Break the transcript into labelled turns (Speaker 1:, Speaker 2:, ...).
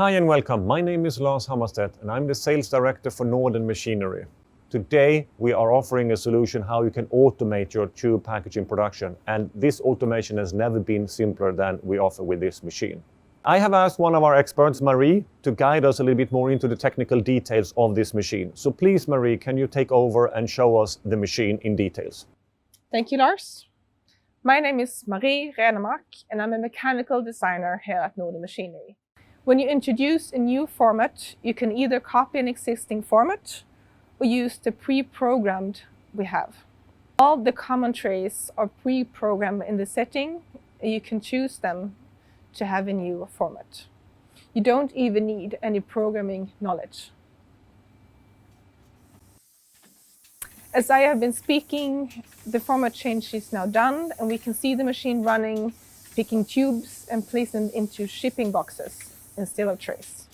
Speaker 1: Hi and welcome. My name is Lars Hammarstedt and I'm the sales director for Norden Machinery. Today we are offering a solution how you can automate your tube packaging production, and this automation has never been simpler than we offer with this machine. I have asked one of our experts, Marie, to guide us a little bit more into the technical details of this machine. So please, Marie, can you take over and show us the machine in details?
Speaker 2: Thank you, Lars. My name is Marie Renemark and I'm a mechanical designer here at Norden Machinery. When you introduce a new format, you can either copy an existing format or use the pre-programmed we have. All the common trays are pre-programmed in the setting, and you can choose them to have a new format. You don't even need any programming knowledge. As I have been speaking, the format change is now done and we can see the machine running, picking tubes and placing them into shipping boxes instead of trays.